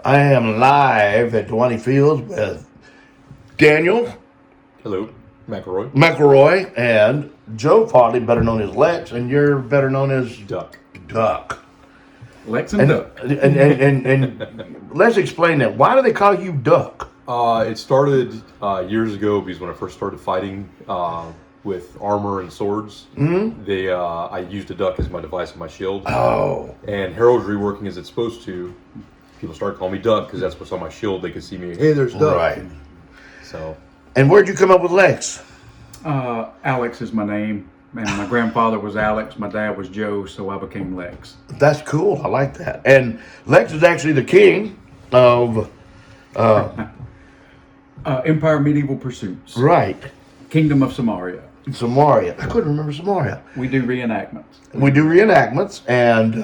I am live at Dalwhinnie Fields with Daniel Hello, McElroy. McElroy and Joe Farley, better known as Lex, and you're better known as Duck. Duck. Lex and Duck. And let's explain that. Why do they call you Duck? It started years ago because when I first started fighting with armor and swords, I used a duck as my device and my shield. Oh, And heraldry working as it's supposed to, people started calling me Duck because that's what's on my shield. They could see me. Hey, there's Duck. right. So. And where'd you come up with Lex? Alex is my name, and my grandfather was Alex. My dad was Joe, so I became Lex. That's cool. I like that. And Lex is actually the king of Empire Medieval Pursuits. right, Kingdom of Samaria. Samaria. I couldn't remember Samaria. We do reenactments. We do reenactments, and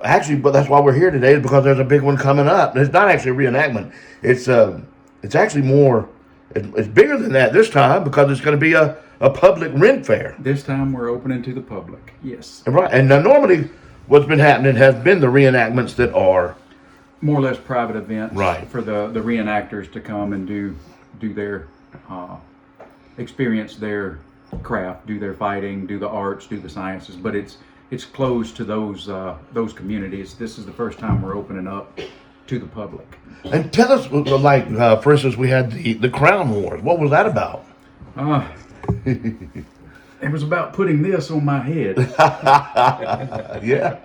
actually, but that's why we're here today, is because there's a big one coming up. It's not actually a reenactment. It's actually more. It's bigger than that this time because it's going to be a public Ren fair. This time we're opening to the public. Yes. Right, and now normally what's been happening has been the reenactments that are More or less private events. Right. For the reenactors to come and do their experience their craft, do their fighting, do the arts, do the sciences. But it's closed to those communities. This is the first time we're opening up to the public. And tell us, like for instance, we had the Crown Wars. What was that about? It was about putting this on my head. Yeah.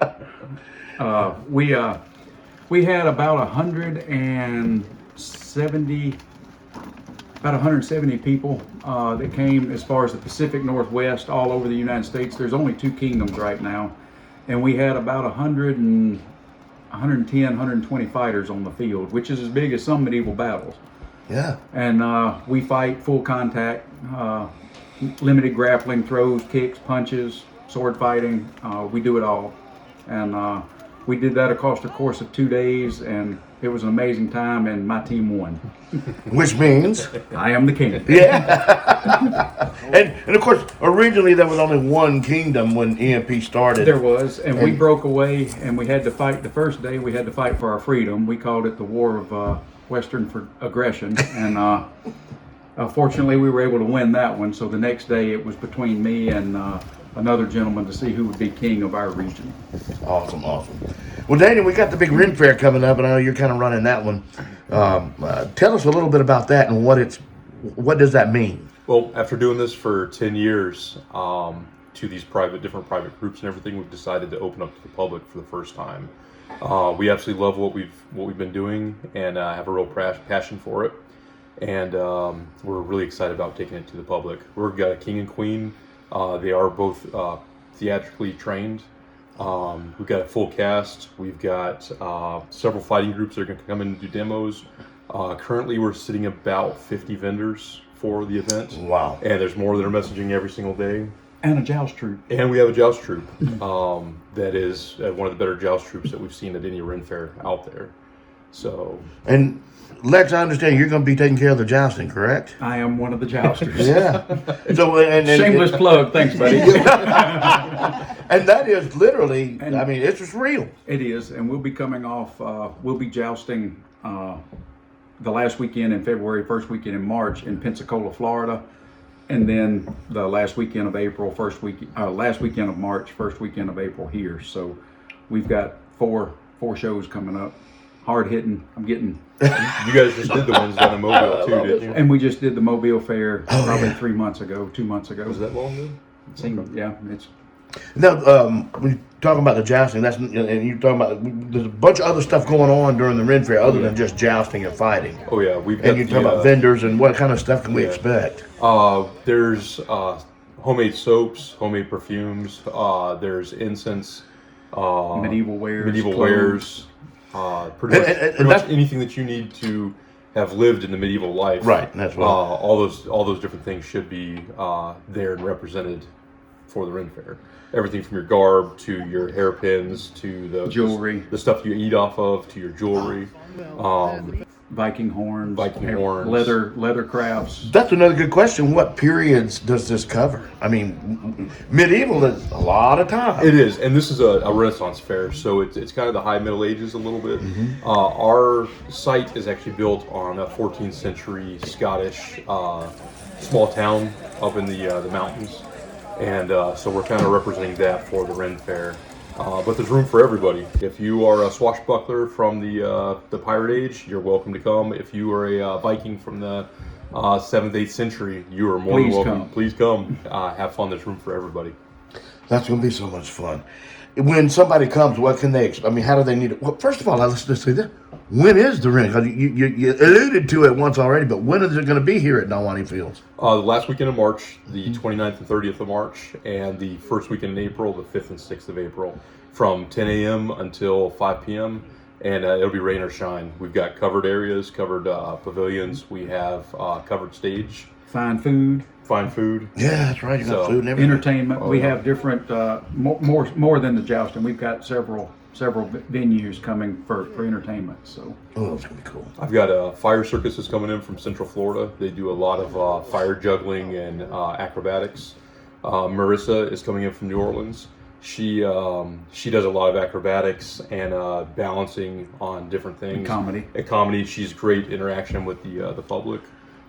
We had about 170 people that came as far as the Pacific Northwest, all over the United States. There's only 2 kingdoms right now, and we had about 110, 120 fighters on the field, which is as big as some medieval battles. Yeah. And we fight full contact, limited grappling, throws, kicks, punches, sword fighting. We do it all. And we did that across the course of 2 days, and it was an amazing time, and my team won. Which means, I am the king. yeah. and of course, originally there was only one kingdom when EMP started. There was, and we broke away, and we had to fight. The first day we had to fight for our freedom. We called it the War of Western Aggression, and fortunately we were able to win that one. So the next day it was between me and another gentleman to see who would be king of our region. Awesome. Well, Daniel, we got the big Ren fair coming up, and I know you're kind of running that one. Tell us a little bit about that and what does that mean? Well, after doing this for 10 years, to these different private groups and everything, we've decided to open up to the public for the first time. We absolutely love what we've been doing and have a real passion for it, and we're really excited about taking it to the public. We've got a king and queen. They are both theatrically trained. We've got a full cast. We've got several fighting groups that are going to come in and do demos. Currently, we're sitting about 50 vendors for the event. Wow. And there's more that are messaging every single day. And a joust troop. And we have a joust troop that is one of the better joust troops that we've seen at any Ren fair out there. So. And Lex, I understand you're going to be taking care of the jousting, correct? I am one of the jousters. Yeah. So Shameless plug. Thanks, buddy. And that is literally, I mean, it's just real. It is, and we'll be coming off. We'll be jousting the last weekend in February, first weekend in March in Pensacola, Florida, and then the last weekend of April, last weekend of March, first weekend of April here. So we've got four shows coming up. Hard hitting. I'm getting. You guys just did the ones down in Mobile too, didn't you? And we just did the Mobile Fair probably 3 months ago, 2 months ago. Was that long ago? Yeah, it's. Now, when you're talking about the jousting, and you're talking about, there's a bunch of other stuff going on during the Ren Fair other than just jousting and fighting. Oh yeah, we've got. And you're talking about vendors and what kind of stuff can we expect? There's homemade soaps, homemade perfumes. There's incense. Medieval wares. Pretty much anything that you need to have lived in the medieval life. Right, that's what. All those different things should be there and represented for the Ren Fair. Everything from your garb to your hairpins to the jewelry, the stuff you eat off of, to your jewelry. Viking horns, horns. leather crafts. That's another good question. What periods does this cover? I mean, medieval is a lot of time. It is, and this is a Renaissance fair, so it's kind of the high Middle Ages a little bit. Our site is actually built on a 14th century Scottish small town up in the mountains, and so we're kind of representing that for the Ren Fair. But there's room for everybody. If you are a swashbuckler from the Pirate Age, you're welcome to come. If you are a Viking from the 7th, 8th century, you are more than welcome. Please come. Have fun. There's room for everybody. That's going to be so much fun. When somebody comes, what can they? I mean, how do they need it? Well, first of all, let's just say this: when is the Ren? Because you alluded to it once already, but when is it going to be here at Dalwhinnie Fields? The last weekend of March, the 29th and 30th of March, and the first weekend in April, the 5th and 6th of April, from 10 a.m. until 5 p.m. And it'll be rain or shine. We've got covered areas, covered pavilions. We have covered stage. Fine food. Yeah, that's right. You got food and everything. Entertainment. We have different, more than the jousting. We've got several venues coming for entertainment. So. Oh, that's gonna be cool. I've got fire circuses coming in from Central Florida. They do a lot of fire juggling and acrobatics. Marissa is coming in from New Orleans. She does a lot of acrobatics and balancing on different things. Comedy. She's great interaction with the public.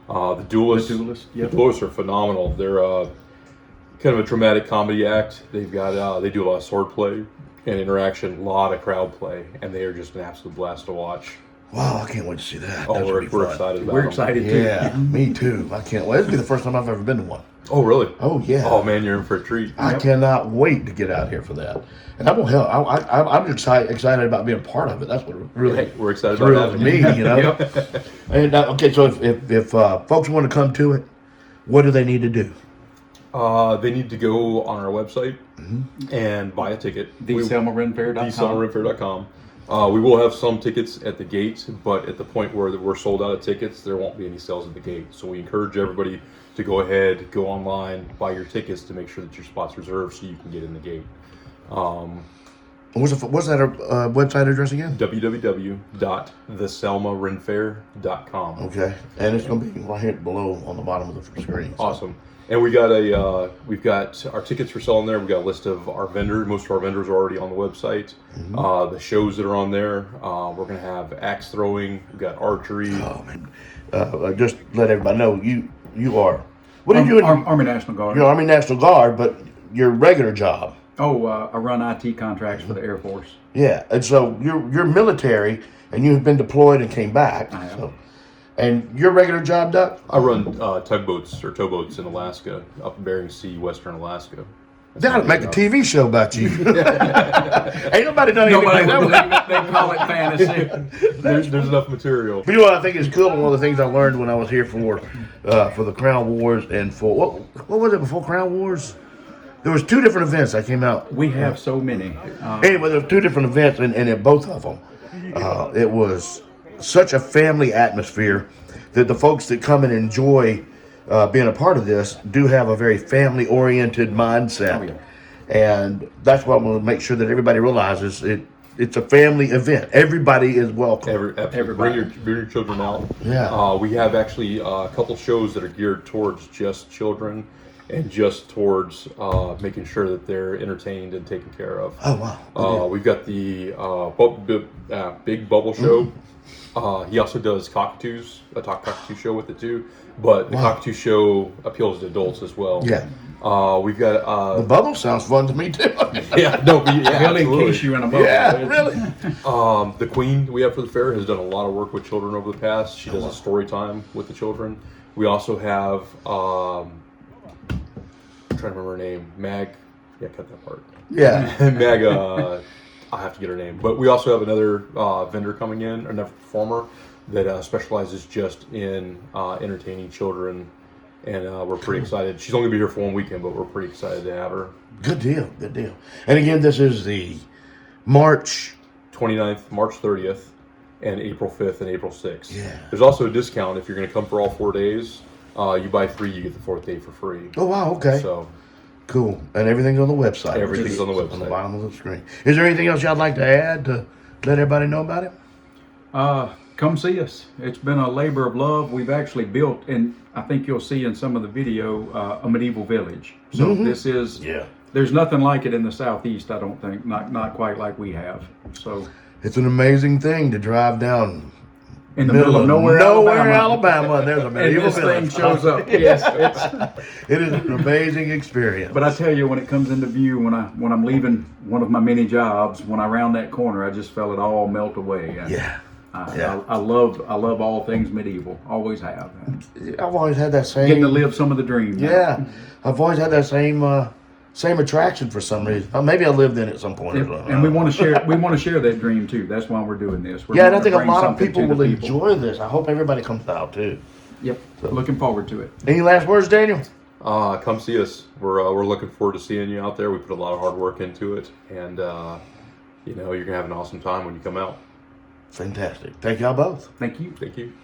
The duelists. Yep. The duelists are phenomenal. They're kind of a dramatic comedy act. They do a lot of sword play and interaction, a lot of crowd play, and they are just an absolute blast to watch. Wow, I can't wait to see that. Oh, we're excited about it. We're excited too. Yeah, me too. I can't wait. This will be the first time I've ever been to one. Oh, really? Oh, yeah. Oh, man, you're in for a treat. I cannot wait to get out here for that. And I'm just excited about being a part of it. That's what really we're excited about me, you know. Yep. And okay, so if folks want to come to it, what do they need to do? They need to go on our website and buy a ticket. TheSelmaRenfaire.com. TheSelmaRenfaire.com. We will have some tickets at the gate, but at the point where we're sold out of tickets, there won't be any sales at the gate. So we encourage everybody to go ahead, go online, buy your tickets to make sure that your spot's reserved so you can get in the gate. What's that website address again? www.theselmarenfaire.com. Okay, and it's going to be right here below on the bottom of the screen. So. Awesome. And we've got our tickets for selling there. We've got a list of our vendors. Most of our vendors are already on the website. The shows that are on there. We're going to have axe throwing. We've got archery. Oh man! Just let everybody know you are. What are you doing? Army National Guard. You're Army National Guard, but your regular job. Oh, I run IT contracts for the Air Force. Yeah, and so you're military, and you've been deployed and came back. I have. So, and your regular job, Duck? I run tugboats or towboats in Alaska, up in Bering Sea, Western Alaska. They ought to make a TV show about you. Ain't nobody done anything like that. They call it fantasy. There's enough material. You know what I think is cool? One of the things I learned when I was here for the Crown Wars and for what was it before Crown Wars? There was 2 different events that came out. We have so many. Anyway, there were 2 different events, and in both of them, it was such a family atmosphere that the folks that come and enjoy being a part of this do have a very family-oriented mindset. Oh, yeah. And that's what I want to make sure that everybody realizes. It's a family event. Everybody is welcome. Everybody. Bring your children out. Yeah. We have actually a couple shows that are geared towards just children and just towards making sure that they're entertained and taken care of. Oh, wow. We've got the Big Bubble Show. He also does cockatoos, a cockatoo show with it too. But the cockatoo show appeals to adults as well. Yeah. We've got the bubble sounds fun to me too. Really encase you in a bubble. Yeah, really. The queen we have for the fair has done a lot of work with children over the past. She does a story time with the children. We also have I'm trying to remember her name. Mag. Yeah, cut that part. Yeah. Mag. I'll have to get her name. But we also have another vendor coming in, another performer that specializes just in entertaining children. And we're pretty excited. She's only going to be here for 1 weekend, but we're pretty excited to have her. Good deal. And again, this is the March 29th, March 30th, and April 5th and April 6th. Yeah. There's also a discount if you're going to come for all 4 days. You buy 3, you get the 4th day for free. Oh, wow. Okay. So cool. And everything's on the website. Everything's on the website. On the bottom of the screen. Is there anything else y'all like to add to let everybody know about it? come see us. It's been a labor of love. We've actually built, and I think you'll see in some of the video, a medieval village. So this is, there's nothing like it in the Southeast, I don't think. Not quite like we have. So it's an amazing thing to drive down in the middle of nowhere, Alabama, and there's a and medieval this village. thing shows up. Yes, It is an amazing experience. but I tell you, when it comes into view, when I'm leaving one of my many jobs, when I round that corner, I just felt it all melt away. And I love all things medieval. Always have. I've always had that same. Getting to live some of the dream. Yeah, I've always had that same attraction for some reason. Maybe I lived in it at some point as well. And we want to share. We want to share that dream too. That's why we're doing this. And I think a lot of people will enjoy this. I hope everybody comes out too. Yep. So, looking forward to it. Any last words, Daniel? Come see us. We're looking forward to seeing you out there. We put a lot of hard work into it, and you're gonna have an awesome time when you come out. Fantastic. Thank y'all both. Thank you. Thank you.